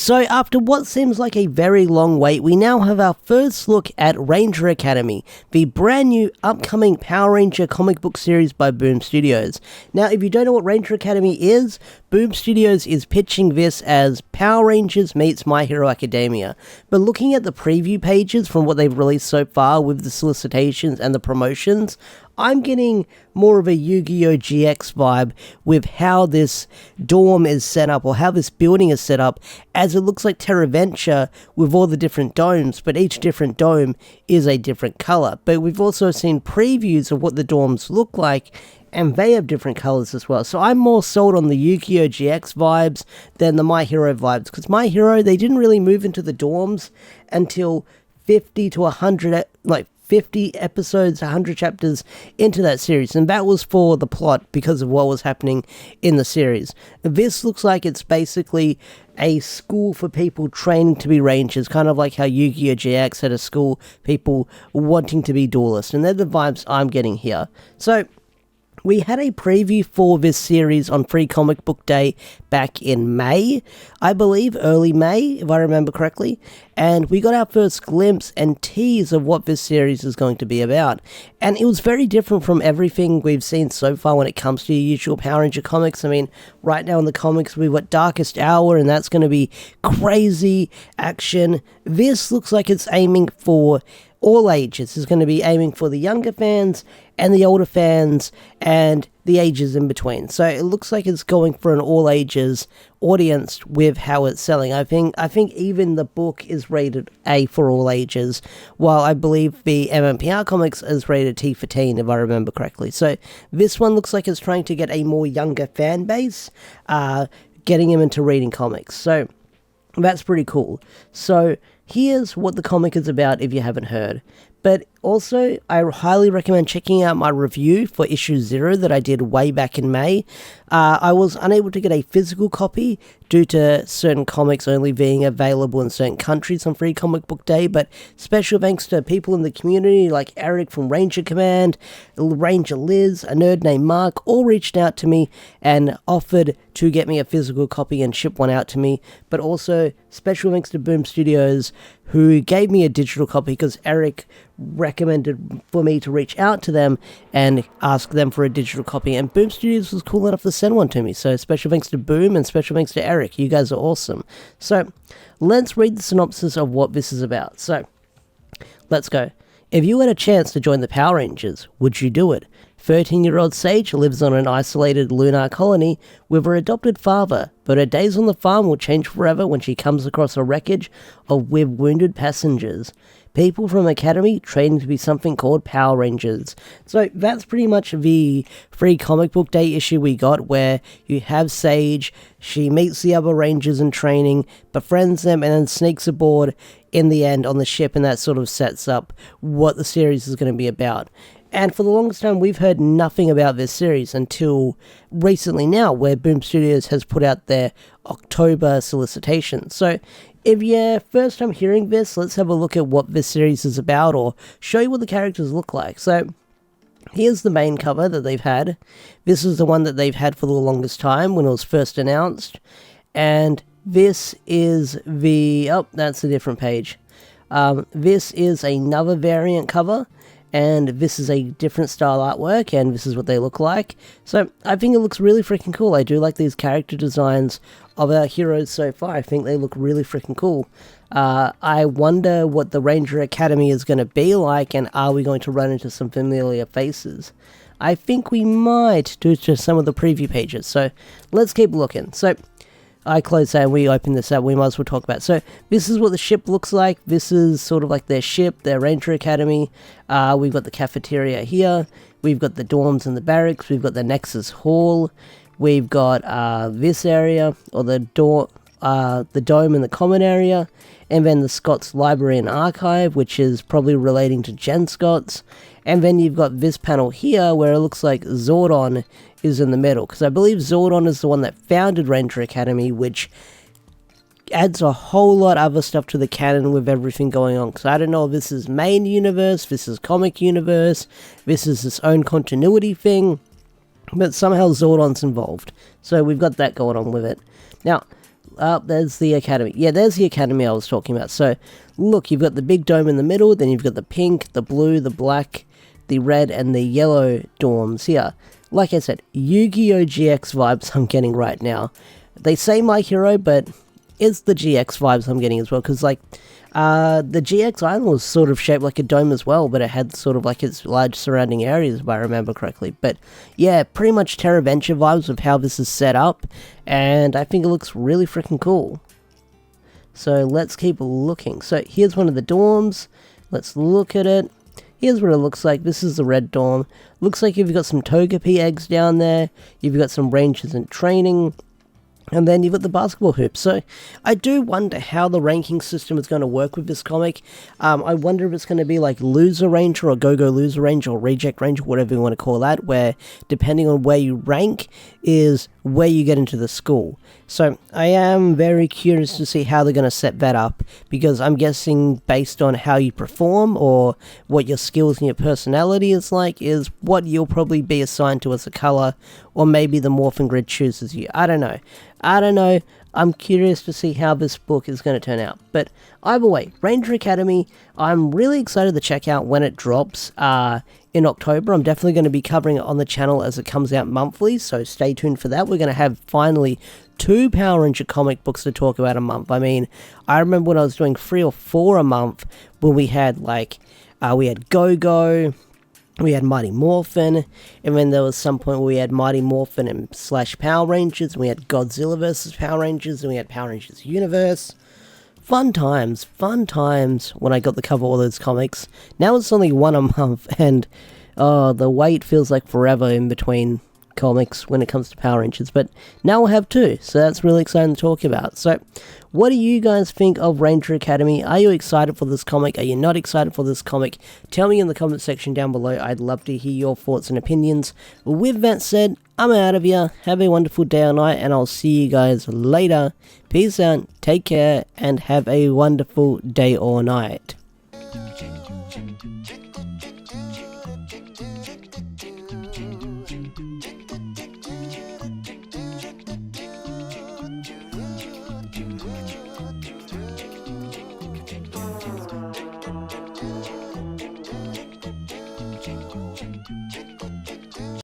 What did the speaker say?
So after what seems like a very long wait, we now have our first look at Ranger Academy, the brand new upcoming Power Ranger comic book series by Boom Studios. Now, if you don't know what Ranger Academy is, Boom Studios is pitching this as Power Rangers meets My Hero Academia. But looking at the preview pages from what they've released so far with the solicitations and the promotions, I'm getting more of a Yu-Gi-Oh! GX vibe with how this dorm is set up, or how this building is set up, as it looks like Terraventure with all the different domes, but each different dome is a different color. But we've also seen previews of what the dorms look like, and they have different colors as well. So I'm more sold on the Yu-Gi-Oh! GX vibes than the My Hero vibes, because My Hero, they didn't really move into the dorms until 50 to 100, 50 episodes, 100 chapters into that series, and that was for the plot because of what was happening in the series. This looks like it's basically a school for people training to be rangers, kind of like how Yu-Gi-Oh! GX had a school people wanting to be duelists, and they're the vibes I'm getting here. So we had a preview for this series on Free Comic Book Day back in May, I believe, early May, if I remember correctly, and we got our first glimpse and tease of what this series is going to be about. And it was very different from everything we've seen so far when it comes to your usual Power Ranger comics. I mean, right now in the comics we've got Darkest Hour, and that's going to be crazy action. This looks like it's aiming for all ages. It's going to be aiming for the younger fans and the older fans and the ages in between. So it looks like it's going for an all ages audience with how it's selling. I think even the book is rated A for all ages, while I believe the MMPR comics is rated T for teen, if I remember correctly. So this one looks like it's trying to get a more younger fan base, getting them into reading comics. So that's pretty cool. So here's what the comic is about if you haven't heard. But also, I highly recommend checking out my review for issue 0 that I did way back in May. I was unable to get a physical copy due to certain comics only being available in certain countries on Free Comic Book Day, but special thanks to people in the community like Eric from Ranger Command, Ranger Liz, a nerd named Mark, all reached out to me and offered to get me a physical copy and ship one out to me. But also, special thanks to Boom Studios, who gave me a digital copy because Eric recommended for me to reach out to them and ask them for a digital copy, and Boom Studios was cool enough to send one to me. So special thanks to Boom and special thanks to Eric. You guys are awesome. So let's read the synopsis of what this is about. So let's go. If you had a chance to join the Power Rangers, would you do it? 13-year-old Sage lives on an isolated lunar colony with her adopted father, but her days on the farm will change forever when she comes across a wreckage with wounded passengers. People from Acamedy train to be something called Power Rangers. So that's pretty much the Free Comic Book Day issue we got, where you have Sage, she meets the other Rangers in training, befriends them, and then sneaks aboard in the end on the ship, and that sort of sets up what the series is going to be about. And for the longest time, we've heard nothing about this series until recently now, where Boom Studios has put out their October solicitation. So if you're first time hearing this, let's have a look at what this series is about, or show you what the characters look like. So here's the main cover that they've had. This is the one that they've had for the longest time when it was first announced. And this is the... oh, that's a different page. This is another variant cover, and this is a different style artwork, and this is what they look like. So I think it looks really freaking cool. I do like these character designs of our heroes so far. I think they look really freaking cool. I wonder what the Ranger Academy is going to be like, and are we going to run into some familiar faces? I think we might, due to some of the preview pages. So let's keep looking. So I close that and we open this up. We might as well talk about it. So this is what the ship looks like. This is sort of like their ship, their Ranger Academy. We've got the cafeteria here. We've got the dorms and the barracks. We've got the Nexus Hall. We've got this area, or the dome in the common area, and then the Scott's Library and Archive, which is probably relating to Jen Scott's. And then you've got this panel here where it looks like Zordon is in the middle, because I believe Zordon is the one that founded Ranger Academy, which adds a whole lot of other stuff to the canon with everything going on. Because I don't know if this is main universe, this is comic universe, this is its own continuity thing, but somehow Zordon's involved. So we've got that going on with it. Now, there's the Academy. Yeah, there's the Academy I was talking about. So, look, you've got the big dome in the middle, then you've got the pink, the blue, the black, the red, and the yellow dorms here. Like I said, Yu-Gi-Oh! GX vibes I'm getting right now. They say My Hero, but it's the GX vibes I'm getting as well, because, like, the GX island was sort of shaped like a dome as well, but it had sort of like its large surrounding areas, if I remember correctly. But yeah, pretty much Terra Venture vibes of how this is set up, and I think it looks really freaking cool. So let's keep looking. So here's one of the dorms. Let's look at it. Here's what it looks like. This is the red dorm. Looks like you've got some Togepi eggs down there. You've got some Rangers in training. And then you've got the basketball hoop. So I do wonder how the ranking system is going to work with this comic. I wonder if it's going to be like Loser Ranger or Go-Go Loser Ranger or Reject Ranger, whatever you want to call that, where depending on where you rank is where you get into the school. So I am very curious to see how they're going to set that up, because I'm guessing based on how you perform or what your skills and your personality is like is what you'll probably be assigned to as a color, or maybe the morphing grid chooses you. I don't know. I'm curious to see how this book is going to turn out. But either way, Ranger Academy, I'm really excited to check out when it drops in October. I'm definitely going to be covering it on the channel as it comes out monthly, so stay tuned for that. We're going to have finally 2 Power Ranger comic books to talk about a month. I mean, I remember when I was doing 3 or 4 a month when we had like, we had Go-Go, we had Mighty Morphin, and then there was some point where we had Mighty Morphin and / Power Rangers, and we had Godzilla vs. Power Rangers, and we had Power Rangers Universe. Fun times when I got to cover all those comics. Now it's only 1 a month, and the wait feels like forever in between comics when it comes to Power Rangers, but now we'll have 2, so that's really exciting to talk about. So what do you guys think of Ranger Academy? Are you excited for this comic? Are you not excited for this comic? Tell me in the comment section down below. I'd love to hear your thoughts and opinions. With that said, I'm out of here. Have a wonderful day or night, and I'll see you guys later. Peace out, take care, and have a wonderful day or night.